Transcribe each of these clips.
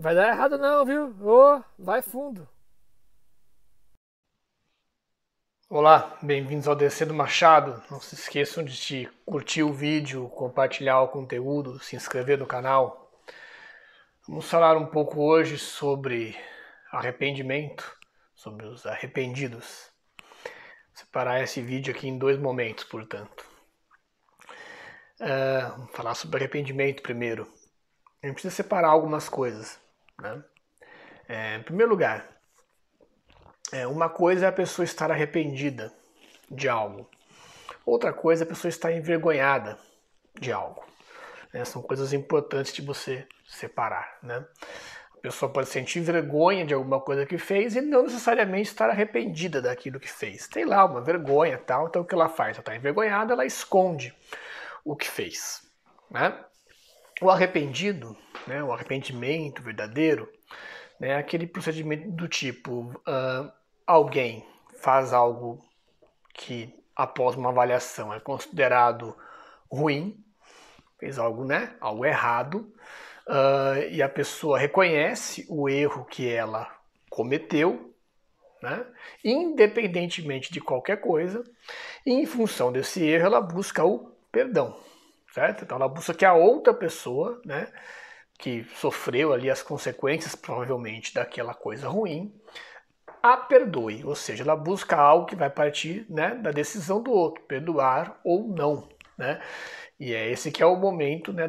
Vai dar errado não, viu? Ô, vai fundo. Olá, bem-vindos ao Descendo Machado. Não se esqueçam de curtir o vídeo, compartilhar o conteúdo, se inscrever no canal. Vamos falar um pouco hoje sobre arrependimento, sobre os arrependidos. Vou separar esse vídeo aqui em dois momentos, portanto. Vamos falar sobre arrependimento primeiro. A gente precisa separar algumas coisas, né? Em primeiro lugar, uma coisa é a pessoa estar arrependida de algo. Outra coisa é a pessoa estar envergonhada de algo. São coisas importantes de você separar. Né? A pessoa pode sentir vergonha de alguma coisa que fez e não necessariamente estar arrependida daquilo que fez. Tem lá uma vergonha e tal, então o que ela faz? Ela está envergonhada, ela esconde o que fez. Né? O arrependido, né, o arrependimento verdadeiro, né, é aquele procedimento do tipo, alguém faz algo que após uma avaliação é considerado ruim, fez algo, né, algo errado, e a pessoa reconhece o erro que ela cometeu, né, independentemente de qualquer coisa, e em função desse erro ela busca o perdão, certo? Então ela busca que a outra pessoa, né, que sofreu ali as consequências provavelmente daquela coisa ruim, a perdoe, ou seja, ela busca algo que vai partir, né, da decisão do outro, perdoar ou não, né? E é esse que é o momento, né,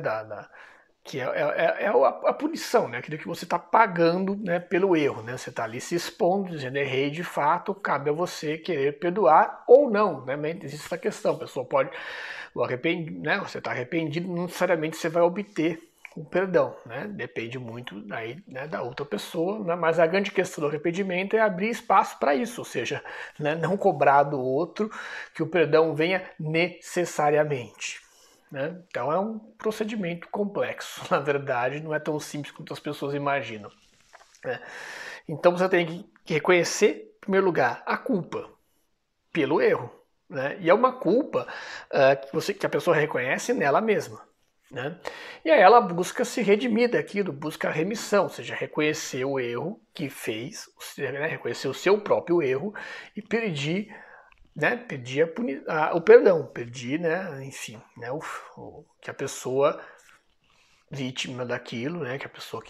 que é a punição, né, aquilo que você está pagando, né, pelo erro, né? Você está ali se expondo, dizendo errei de fato, cabe a você querer perdoar ou não, né? Existe essa questão, a pessoa pode, né, você está arrependido, não necessariamente você vai obter o perdão, né? Depende muito aí, né, da outra pessoa, né? Mas a grande questão do arrependimento é abrir espaço para isso, ou seja, né, não cobrar do outro que o perdão venha necessariamente. Né? Então é um procedimento complexo, na verdade, não é tão simples quanto as pessoas imaginam. Né? Então você tem que reconhecer, em primeiro lugar, a culpa pelo erro. Né? E é uma culpa que a pessoa reconhece nela mesma. Né? E aí ela busca se redimir daquilo, busca a remissão, ou seja, reconhecer o erro que fez, né? Reconhecer o seu próprio erro e pedir, né? Pedir o perdão, pedir, né? Enfim, né? Que a pessoa vítima daquilo, né? Que a pessoa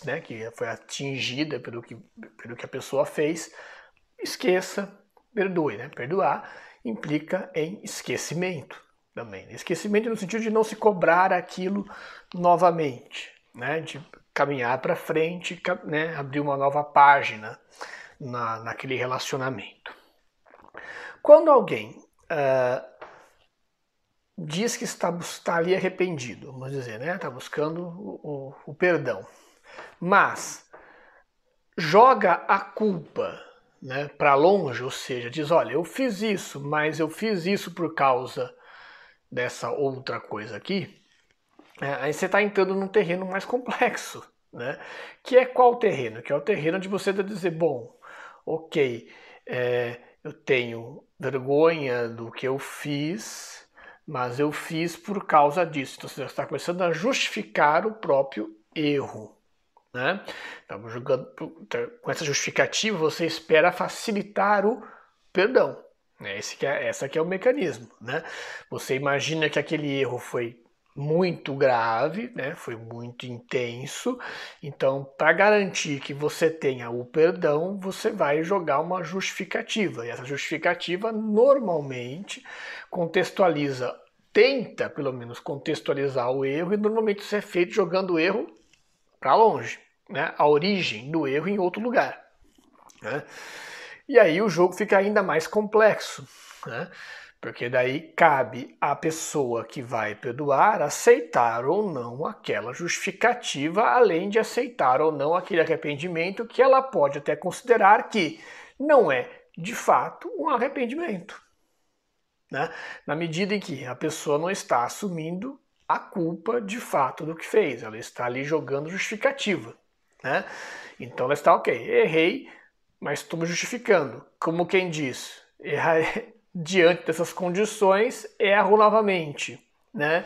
né? Que foi atingida pelo que a pessoa fez, esqueça, perdoe, né? Perdoar implica em esquecimento também. Esquecimento no sentido de não se cobrar aquilo novamente, né? De caminhar para frente, né? Abrir uma nova página naquele relacionamento. Quando alguém diz que está ali arrependido, vamos dizer, né? Está buscando o perdão, mas joga a culpa, né, para longe, ou seja, diz, olha, eu fiz isso, mas eu fiz isso por causa dessa outra coisa aqui, aí você está entrando num terreno mais complexo, né? Que é qual terreno? Que é o terreno de você dizer, bom, ok, eu tenho vergonha do que eu fiz, mas eu fiz por causa disso. Então você está começando a justificar o próprio erro. Né? Estamos jogando, com essa justificativa você espera facilitar o perdão. Essa que é o mecanismo. Né? Você imagina que aquele erro foi muito grave, né? Foi muito intenso. Então, para garantir que você tenha o perdão, você vai jogar uma justificativa. E essa justificativa normalmente contextualiza, tenta pelo menos contextualizar o erro, e normalmente isso é feito jogando o erro para longe, né? A origem do erro em outro lugar. Né? E aí o jogo fica ainda mais complexo, né? Porque daí cabe à pessoa que vai perdoar aceitar ou não aquela justificativa, além de aceitar ou não aquele arrependimento que ela pode até considerar que não é, de fato, um arrependimento. Né? Na medida em que a pessoa não está assumindo a culpa de fato do que fez, ela está ali jogando justificativa. Né? Então ela está, ok, errei, mas estou me justificando. Como quem diz, errar diante dessas condições, erro novamente. Né?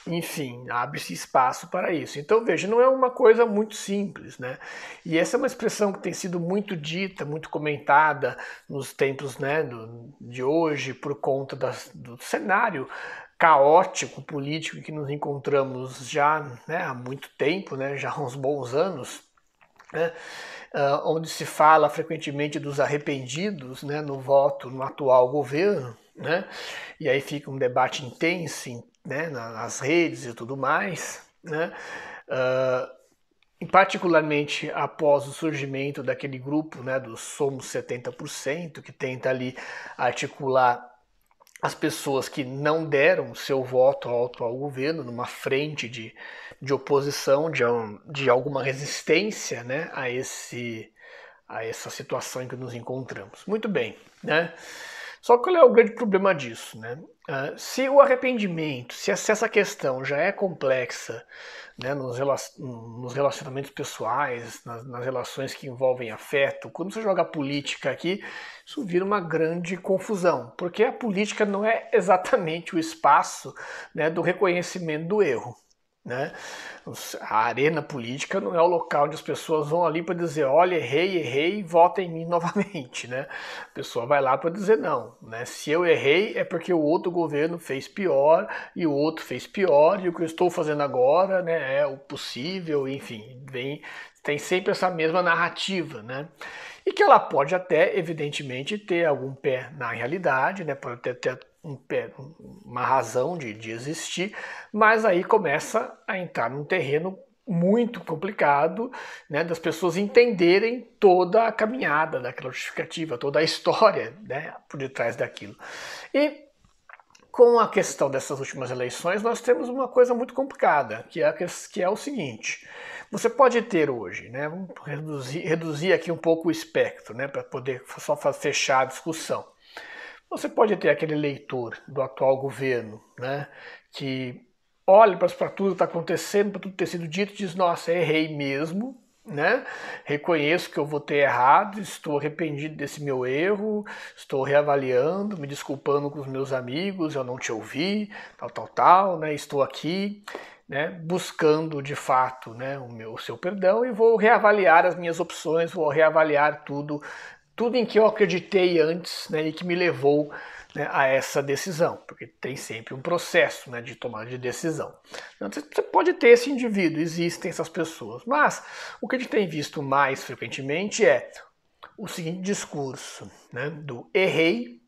enfim, abre-se espaço para isso. Então, veja, não é uma coisa muito simples, né? E essa é uma expressão que tem sido muito dita, muito comentada nos tempos, né, de hoje, por conta do cenário caótico político que nos encontramos já, né, há muito tempo, né, já há uns bons anos, né, onde se fala frequentemente dos arrependidos, né, no voto no atual governo, né, e aí fica um debate intenso, né, nas redes e tudo mais, né, particularmente após o surgimento daquele grupo, né, dos Somos 70%, que tenta ali articular as pessoas que não deram seu voto ao atual governo numa frente de oposição, de alguma resistência, né, a essa situação em que nos encontramos. Muito bem, né? Só que qual é o grande problema disso, né? Se o arrependimento, se essa questão já é complexa, né, nos relacionamentos pessoais, nas relações que envolvem afeto, quando você joga política aqui, isso vira uma grande confusão, porque a política não é exatamente o espaço, né, do reconhecimento do erro. Né? A arena política não é o local onde as pessoas vão ali para dizer, olha, errei, vota em mim novamente. Né? A pessoa vai lá para dizer não. Né? Se eu errei é porque o outro governo fez pior e o outro fez pior e o que eu estou fazendo agora, né, é o possível, enfim, tem sempre essa mesma narrativa. Né? E que ela pode até, evidentemente, ter algum pé na realidade, né? Pode ter uma razão de existir, mas aí começa a entrar num terreno muito complicado, né, das pessoas entenderem toda a caminhada daquela justificativa, toda a história, né, por detrás daquilo. E com a questão dessas últimas eleições, nós temos uma coisa muito complicada, que é o seguinte: você pode ter hoje, né, vamos reduzir aqui um pouco o espectro, né, para poder só fechar a discussão. Você pode ter aquele leitor do atual governo, né, que olha para tudo que está acontecendo, para tudo ter sido dito e diz, nossa, errei mesmo, né? Reconheço que eu votei errado, estou arrependido desse meu erro, estou reavaliando, me desculpando com os meus amigos, eu não te ouvi, tal, né? Estou aqui, né, buscando de fato, né, o seu perdão e vou reavaliar as minhas opções, vou reavaliar tudo em que eu acreditei antes, né, e que me levou, né, a essa decisão, porque tem sempre um processo, né, de tomada de decisão. Então, você pode ter esse indivíduo, existem essas pessoas, mas o que a gente tem visto mais frequentemente é o seguinte discurso, né, do errei,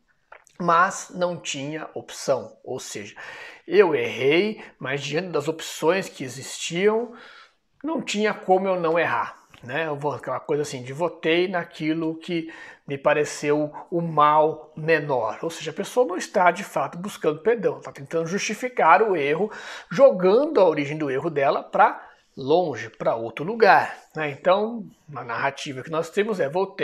mas não tinha opção, ou seja, eu errei, mas diante das opções que existiam, não tinha como eu não errar. Né? Aquela coisa assim, de votei naquilo que me pareceu o mal menor. Ou seja, a pessoa não está de fato buscando perdão, está tentando justificar o erro, jogando a origem do erro dela para longe, para outro lugar. Né? Então, a narrativa que nós temos é o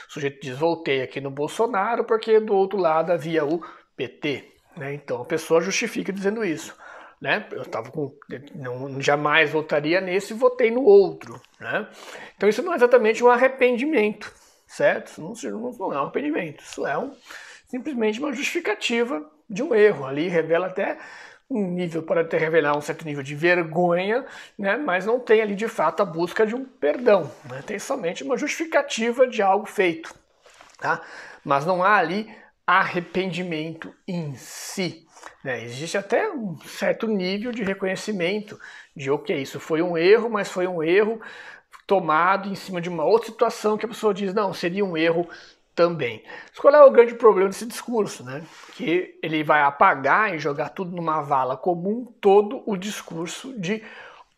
sujeito diz voltei aqui no Bolsonaro porque do outro lado havia o PT. Né? Então a pessoa justifica dizendo isso. Né? Eu jamais votaria nesse e votei no outro. Né? Então isso não é exatamente um arrependimento, certo? Isso não é um arrependimento, isso é simplesmente uma justificativa de um erro. Ali revela até pode até revelar um certo nível de vergonha, né? Mas não tem ali de fato a busca de um perdão. Né? Tem somente uma justificativa de algo feito. Tá? Mas não há ali arrependimento em si. Né? Existe até um certo nível de reconhecimento de ok, isso foi um erro, mas foi um erro tomado em cima de uma outra situação que a pessoa diz, não, seria um erro também. Qual é o grande problema desse discurso? Né? Que ele vai apagar e jogar tudo numa vala comum todo o discurso de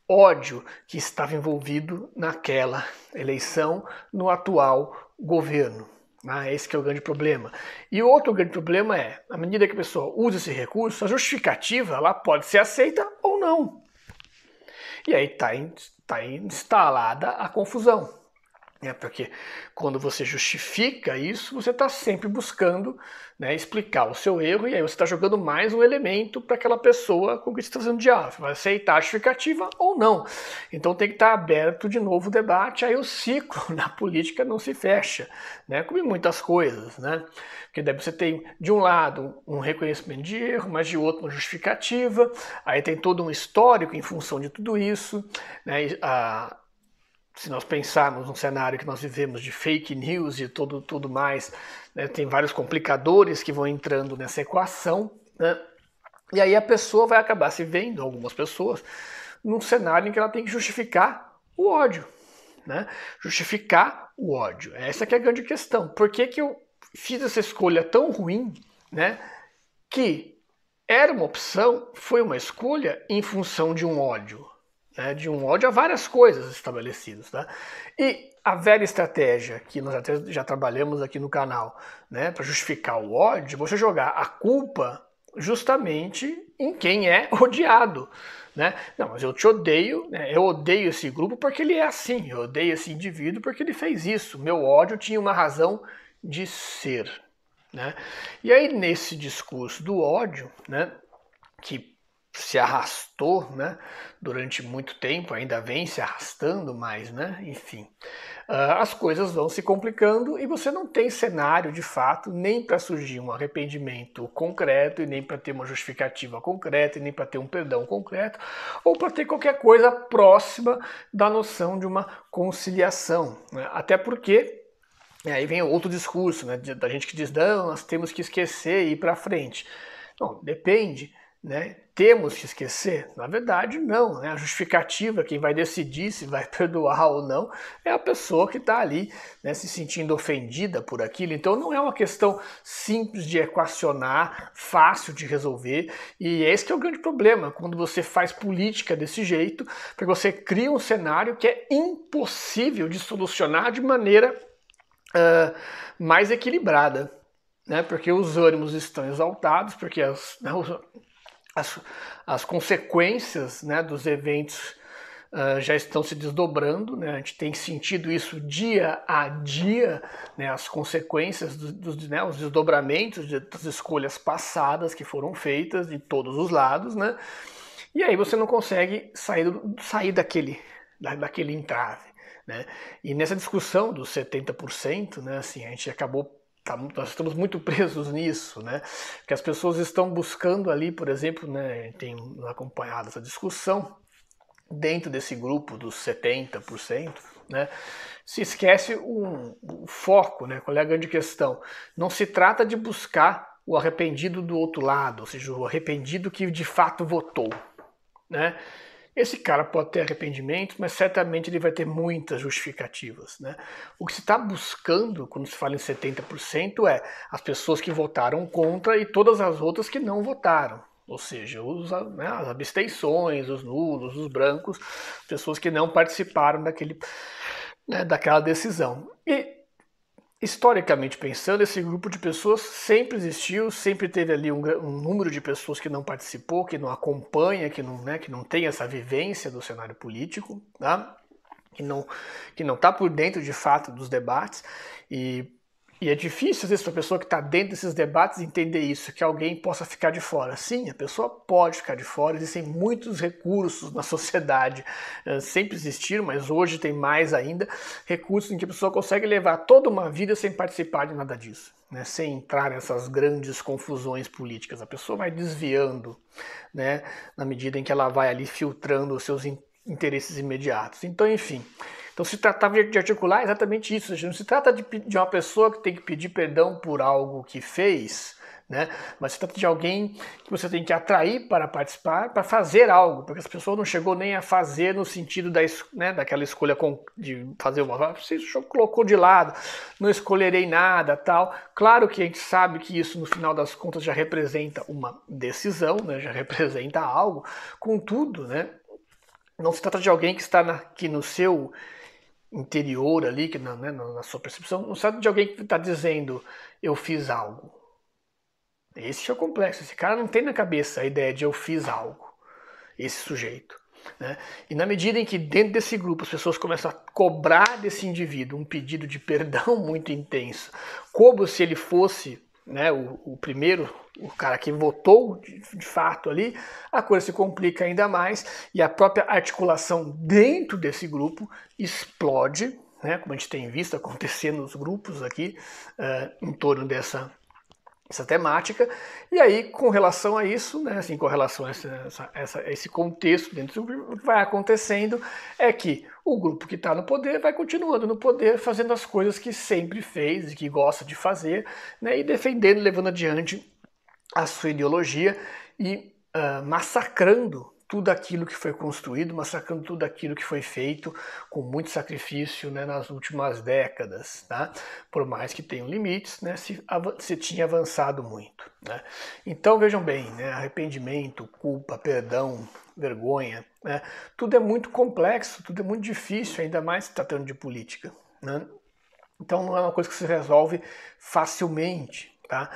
ódio que estava envolvido naquela eleição no atual governo. Esse que é o grande problema. E o outro grande problema é, à medida que a pessoa usa esse recurso, a justificativa ela pode ser aceita ou não. E aí está instalada a confusão. Porque quando você justifica isso, você está sempre buscando, né, explicar o seu erro, e aí você está jogando mais um elemento para aquela pessoa com que você está fazendo diálogo. Você vai aceitar a justificativa ou não. Então tem que estar aberto de novo o debate, aí o ciclo na política não se fecha, né, como em muitas coisas. Né? Porque daí você tem, de um lado, um reconhecimento de erro, mas de outro uma justificativa, aí tem todo um histórico em função de tudo isso, né, se nós pensarmos no cenário que nós vivemos de fake news e tudo mais, né, tem vários complicadores que vão entrando nessa equação, né, e aí a pessoa vai acabar se vendo, algumas pessoas, num cenário em que ela tem que justificar o ódio. Né, justificar o ódio. Essa que é a grande questão. Por que eu fiz essa escolha tão ruim, né, que era uma opção, foi uma escolha em função de um ódio? De um ódio a várias coisas estabelecidas. Tá? E a velha estratégia, que nós até já trabalhamos aqui no canal, né, para justificar o ódio, você jogar a culpa justamente em quem é odiado. Né? Não, mas eu te odeio, né? Eu odeio esse grupo porque ele é assim, eu odeio esse indivíduo porque ele fez isso. Meu ódio tinha uma razão de ser. Né? E aí, nesse discurso do ódio, né, que se arrastou, né, durante muito tempo, ainda vem se arrastando, mas, né, enfim, as coisas vão se complicando e você não tem cenário de fato nem para surgir um arrependimento concreto e nem para ter uma justificativa concreta e nem para ter um perdão concreto ou para ter qualquer coisa próxima da noção de uma conciliação, né? Até porque aí vem outro discurso, né, da gente que diz, não, nós temos que esquecer e ir para frente. Bom, depende. Né? Temos que esquecer? Na verdade, não. Né? A justificativa, quem vai decidir se vai perdoar ou não, é a pessoa que está ali, né, se sentindo ofendida por aquilo. Então não é uma questão simples de equacionar, fácil de resolver. E esse que é o grande problema, quando você faz política desse jeito, porque você cria um cenário que é impossível de solucionar de maneira mais equilibrada. Né? Porque os ânimos estão exaltados, porque as consequências, né, dos eventos já estão se desdobrando, né? A gente tem sentido isso dia a dia, né, as consequências né, os desdobramentos das escolhas passadas que foram feitas de todos os lados, né? E aí você não consegue sair daquele entrave. Né? E nessa discussão dos 70%, né, assim, a gente acabou nós estamos muito presos nisso, né? Que as pessoas estão buscando ali, por exemplo, né, tem acompanhado essa discussão dentro desse grupo dos 70%, né? Se esquece o foco, né? Qual é a grande questão? Não se trata de buscar o arrependido do outro lado, ou seja, o arrependido que de fato votou, né? Esse cara pode ter arrependimento, mas certamente ele vai ter muitas justificativas. Né? O que se está buscando, quando se fala em 70%, é as pessoas que votaram contra e todas as outras que não votaram. Ou seja, as abstenções, os nulos, os brancos, pessoas que não participaram daquela decisão. E, historicamente pensando, esse grupo de pessoas sempre existiu, sempre teve ali um número de pessoas que não participou, que não acompanha, que não tem essa vivência do cenário político, tá? que não está por dentro de fato dos debates, e é difícil, às vezes, para a pessoa que está dentro desses debates entender isso, que alguém possa ficar de fora. Sim, a pessoa pode ficar de fora, existem muitos recursos na sociedade, sempre existiram, mas hoje tem mais ainda, recursos em que a pessoa consegue levar toda uma vida sem participar de nada disso, né? Sem entrar nessas grandes confusões políticas. A pessoa vai desviando, né, na medida em que ela vai ali filtrando os seus interesses imediatos. Então, enfim... Então se tratava de articular exatamente isso, não se trata de uma pessoa que tem que pedir perdão por algo que fez, né? Mas se trata de alguém que você tem que atrair para participar, para fazer algo, porque essa pessoa não chegou nem a fazer no sentido daquela escolha de fazer uma... Você colocou de lado, não escolherei nada, tal. Claro que a gente sabe que isso no final das contas já representa uma decisão, né? Já representa algo, contudo, né? Não se trata de alguém que está aqui no seu interior ali, que na sua percepção, não se trata de alguém que está dizendo eu fiz algo. Esse é o complexo. Esse cara não tem na cabeça a ideia de eu fiz algo. Esse sujeito. né? E na medida em que dentro desse grupo as pessoas começam a cobrar desse indivíduo um pedido de perdão muito intenso, como se ele fosse, né, o primeiro, o cara que votou de fato ali, a coisa se complica ainda mais e a própria articulação dentro desse grupo explode, né, como a gente tem visto acontecer nos grupos aqui em torno dessa temática. E aí, com relação a isso, né, assim, com relação a esse contexto dentro do grupo, o que vai acontecendo é que o grupo que está no poder vai continuando no poder, fazendo as coisas que sempre fez e que gosta de fazer, né, e defendendo, levando adiante a sua ideologia e massacrando tudo aquilo que foi construído, massacrando tudo aquilo que foi feito com muito sacrifício, né, nas últimas décadas, tá? Por mais que tenham limites, né, se tinha avançado muito, né? Então vejam bem, né, arrependimento, culpa, perdão, vergonha, né, tudo é muito complexo, tudo é muito difícil, ainda mais se tratando de política, né? Então não é uma coisa que se resolve facilmente, tá?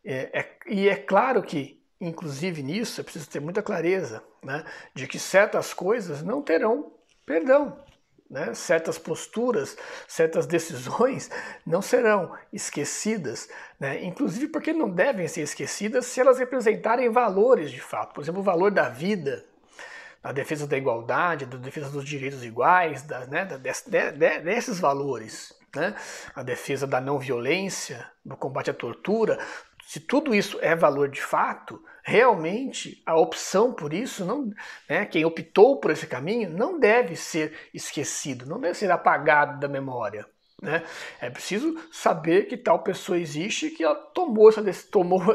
E é claro que, inclusive nisso, é preciso ter muita clareza, né, de que certas coisas não terão perdão, né? Certas posturas, certas decisões não serão esquecidas, né? Inclusive porque não devem ser esquecidas se elas representarem valores de fato. Por exemplo, o valor da vida, a defesa da igualdade, da defesa dos direitos iguais, desses valores, né? A defesa da não violência, do combate à tortura. Se tudo isso é valor de fato, realmente a opção por isso, não, né, quem optou por esse caminho, não deve ser esquecido, não deve ser apagado da memória, né? É preciso saber que tal pessoa existe, que ela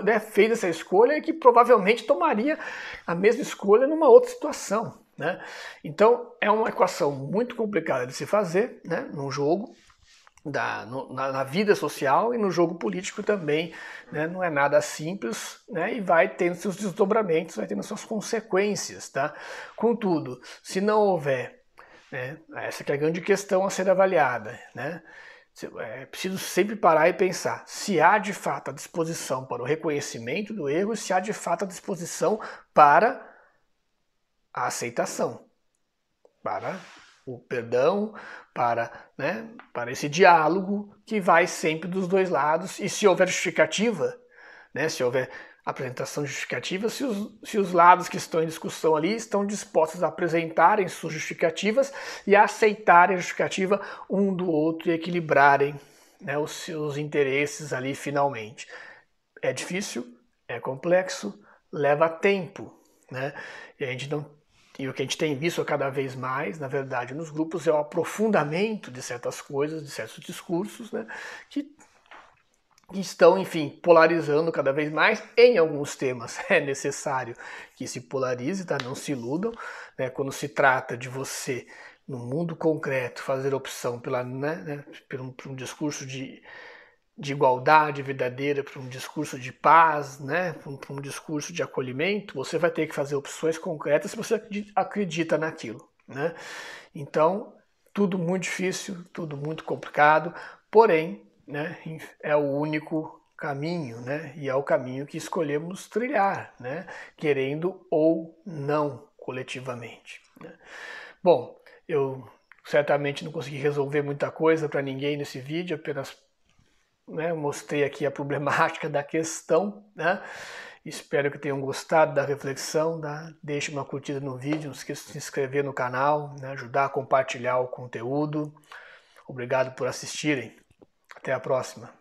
né, fez essa escolha e que provavelmente tomaria a mesma escolha numa outra situação, né? Então é uma equação muito complicada de se fazer, né, num jogo. Na vida social e no jogo político também, né, não é nada simples, né, e vai tendo seus desdobramentos, vai tendo suas consequências, tá? Contudo, se não houver, né, essa que é a grande questão a ser avaliada, né? É preciso sempre parar e pensar se há de fato a disposição para o reconhecimento do erro e se há de fato a disposição para a aceitação, para o perdão, né, para esse diálogo que vai sempre dos dois lados, e se houver justificativa, né, se houver apresentação justificativa, se os lados que estão em discussão ali estão dispostos a apresentarem suas justificativas e a aceitarem a justificativa um do outro e equilibrarem, né, os seus interesses ali finalmente. É difícil, é complexo, leva tempo, né, e o que a gente tem visto cada vez mais, na verdade, nos grupos é o aprofundamento de certas coisas, de certos discursos, né, que estão, enfim, polarizando cada vez mais. Em alguns temas é necessário que se polarize, tá? Não se iludam, né? Quando se trata de você, no mundo concreto, fazer opção por um discurso de igualdade verdadeira, para um discurso de paz, né, para um discurso de acolhimento, você vai ter que fazer opções concretas se você acredita naquilo, né? Então, tudo muito difícil, tudo muito complicado, porém, né, é o único caminho, né, e é o caminho que escolhemos trilhar, né, querendo ou não coletivamente, né? Bom, eu certamente não consegui resolver muita coisa para ninguém nesse vídeo, apenas, né, mostrei aqui a problemática da questão, né? Espero que tenham gostado da reflexão, deixe uma curtida no vídeo, não esqueça de se inscrever no canal, né, ajudar a compartilhar o conteúdo. Obrigado por assistirem. Até a próxima.